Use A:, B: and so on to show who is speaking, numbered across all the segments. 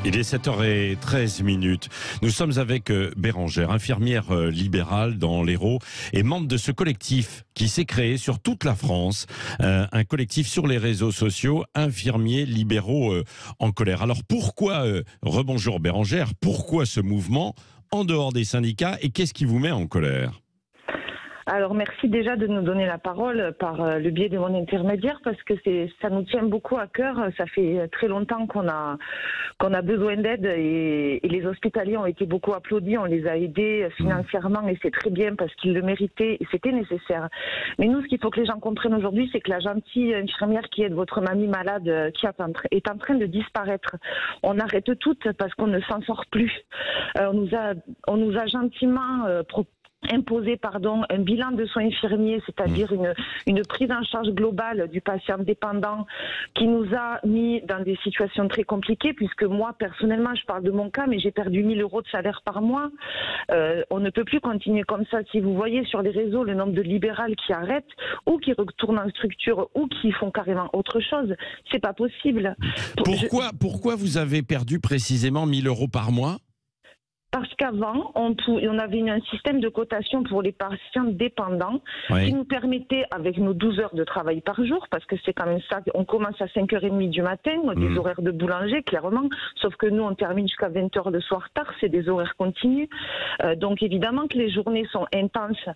A: Il est 7h13. Nous sommes avec Bérangère, infirmière libérale dans l'Hérault et membre de ce collectif qui s'est créé sur toute la France, un collectif sur les réseaux sociaux, infirmiers libéraux en colère. Alors pourquoi, rebonjour Bérangère, pourquoi ce mouvement en dehors des syndicats et qu'est-ce qui vous met en colère ?
B: Alors merci déjà de nous donner la parole par le biais de mon intermédiaire parce que ça nous tient beaucoup à cœur. Ça fait très longtemps qu'on a besoin d'aide et les hospitaliers ont été beaucoup applaudis. On les a aidés financièrement et c'est très bien parce qu'ils le méritaient et c'était nécessaire. Mais nous, ce qu'il faut que les gens comprennent aujourd'hui, c'est que la gentille infirmière qui aide votre mamie malade qui est en train de disparaître. On arrête toutes parce qu'on ne s'en sort plus. On nous a gentiment imposer un bilan de soins infirmiers, c'est-à-dire une prise en charge globale du patient dépendant qui nous a mis dans des situations très compliquées puisque moi personnellement je parle de mon cas mais j'ai perdu 1 000 € de salaire par mois. On ne peut plus continuer comme ça. Si vous voyez sur les réseaux le nombre de libérales qui arrêtent ou qui retournent en structure ou qui font carrément autre chose, c'est pas possible.
A: Pourquoi vous avez perdu précisément 1 000 € par mois ?
B: Parce qu'avant, on avait un système de cotation pour les patients dépendants qui nous permettait, avec nos 12 heures de travail par jour, parce que c'est quand même ça, on commence à 5h30 du matin, des horaires de boulanger, clairement, sauf que nous, on termine jusqu'à 20h le soir tard, c'est des horaires continus. Donc évidemment que les journées sont intenses.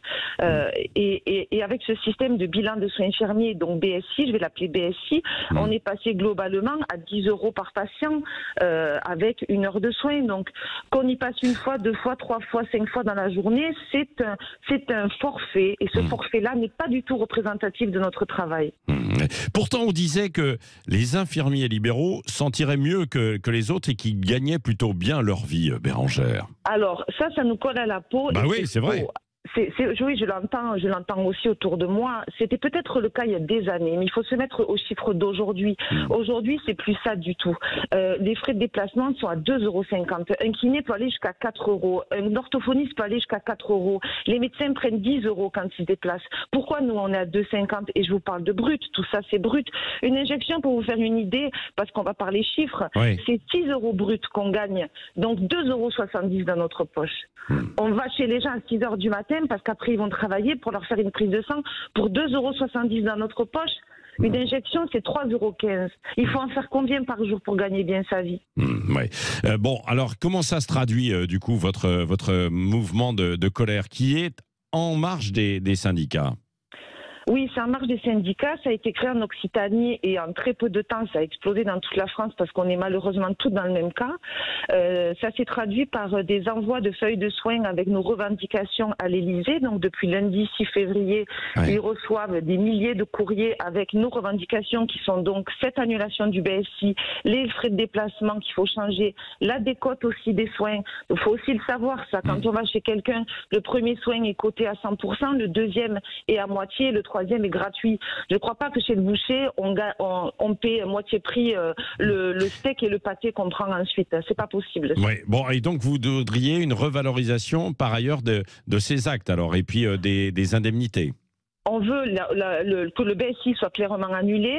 B: Et avec ce système de bilan de soins infirmiers, donc BSI, je vais l'appeler BSI, on est passé globalement à 10 € par patient avec 1 heure de soins. Donc qu'on y passe 1 fois, 2 fois, 3 fois, 5 fois dans la journée, c'est un forfait. Et ce forfait-là n'est pas du tout représentatif de notre travail.
A: Pourtant, on disait que les infirmiers libéraux s'en tiraient mieux que les autres et qu'ils gagnaient plutôt bien leur vie, Bérangère.
B: Alors, ça nous colle à la peau.
A: Bah oui, c'est vrai.
B: Oui, je l'entends aussi autour de moi. C'était peut-être le cas il y a des années, mais il faut se mettre aux chiffres d'aujourd'hui. Aujourd'hui, c'est plus ça du tout. Les frais de déplacement sont à 2,50 €. Un kiné peut aller jusqu'à 4 €. Un orthophoniste peut aller jusqu'à 4 €. Les médecins prennent 10 € quand ils se déplacent. Pourquoi nous, on est à 2,50 €? Et je vous parle de brut. Tout ça, c'est brut. Une injection, pour vous faire une idée, parce qu'on va parler chiffres, c'est 6 € brut qu'on gagne. Donc 2,70 € dans notre poche. On va chez les gens à 6 h du matin parce qu'après ils vont travailler pour leur faire une prise de sang pour 2,70 € dans notre poche. Une injection, c'est 3,15 €. Il faut en faire combien par jour pour gagner bien sa vie?
A: Bon, alors comment ça se traduit du coup votre mouvement de colère qui est en marge des syndicats?
B: Oui, c'est en marge des syndicats. Ça a été créé en Occitanie et en très peu de temps, ça a explosé dans toute la France parce qu'on est malheureusement tous dans le même cas. Ça s'est traduit par des envois de feuilles de soins avec nos revendications à l'Élysée. Donc depuis lundi 6 février, ils reçoivent des milliers de courriers avec nos revendications qui sont donc cette annulation du BSI, les frais de déplacement qu'il faut changer, la décote aussi des soins. Il faut aussi le savoir, ça. Quand on va chez quelqu'un, le premier soin est coté à 100%, le deuxième est à moitié, le troisième est gratuit. Je ne crois pas que chez le boucher, on paie moitié prix le steak et le pâté qu'on prend ensuite. C'est pas possible.
A: Oui. Bon, et donc vous voudriez une revalorisation par ailleurs de ces actes alors, et puis des indemnités.
B: On veut que le BSI soit clairement annulé,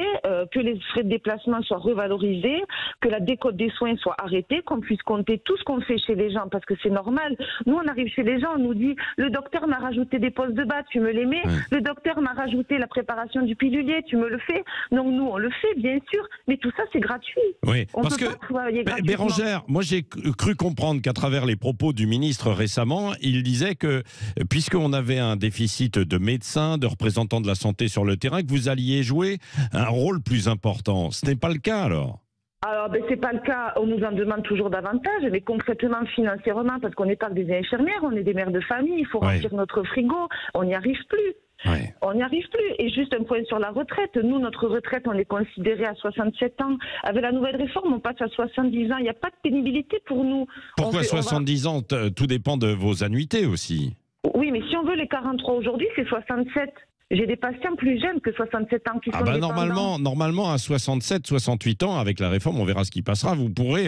B: que les frais de déplacement soient revalorisés, que la décote des soins soit arrêtée, qu'on puisse compter tout ce qu'on fait chez les gens, parce que c'est normal. Nous, on arrive chez les gens, on nous dit « le docteur m'a rajouté des postes de bas, tu me les mets. Le docteur m'a rajouté la préparation du pilulier, tu me le fais. » Donc nous, on le fait, bien sûr, mais tout ça, c'est gratuit.
A: Oui,
B: on
A: parce
B: peut
A: que,
B: pas travailler gratuitement.
A: Bérangère, moi j'ai cru comprendre qu'à travers les propos du ministre récemment, il disait que puisqu'on avait un déficit de médecins, de représentants de la santé sur le terrain, que vous alliez jouer un rôle plus important. Ce n'est pas le cas alors?
B: Alors, c'est pas le cas. On nous en demande toujours davantage, mais concrètement, financièrement, parce qu'on n'est pas des infirmières, on est des mères de famille, il faut remplir notre frigo, on n'y arrive plus. On n'y arrive plus. Et juste un point sur la retraite. Nous, notre retraite, on est considéré à 67 ans. Avec la nouvelle réforme, on passe à 70 ans. Il n'y a pas de pénibilité pour nous.
A: Pourquoi 70 ans? Tout dépend de vos annuités aussi.
B: Oui, mais si on veut les 43 aujourd'hui, c'est 67. J'ai des patients plus jeunes que 67 ans qui sont dépendants.
A: Normalement, à 67, 68 ans, avec la réforme, on verra ce qui passera. Vous pourrez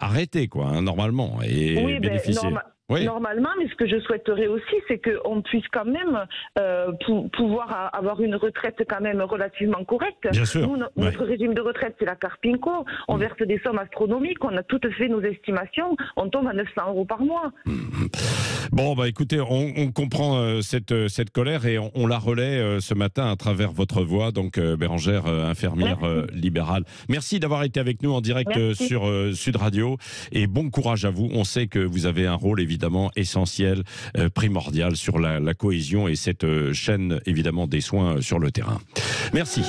A: arrêter, quoi, normalement, et bénéficier. Oui.
B: Normalement, mais ce que je souhaiterais aussi, c'est qu'on puisse quand même pouvoir avoir une retraite quand même relativement correcte.
A: Bien sûr.
B: Nous, notre régime de retraite, c'est la Carpinco. On verse des sommes astronomiques. On a toutes fait nos estimations. On tombe à 900 € par mois.
A: Bon, bah écoutez, on comprend cette colère et on la relaie ce matin à travers votre voix, donc Bérangère, infirmière libérale. Merci d'avoir été avec nous en direct sur Sud Radio et bon courage à vous. On sait que vous avez un rôle évidemment essentiel, primordial sur la cohésion et cette chaîne évidemment des soins sur le terrain. Merci.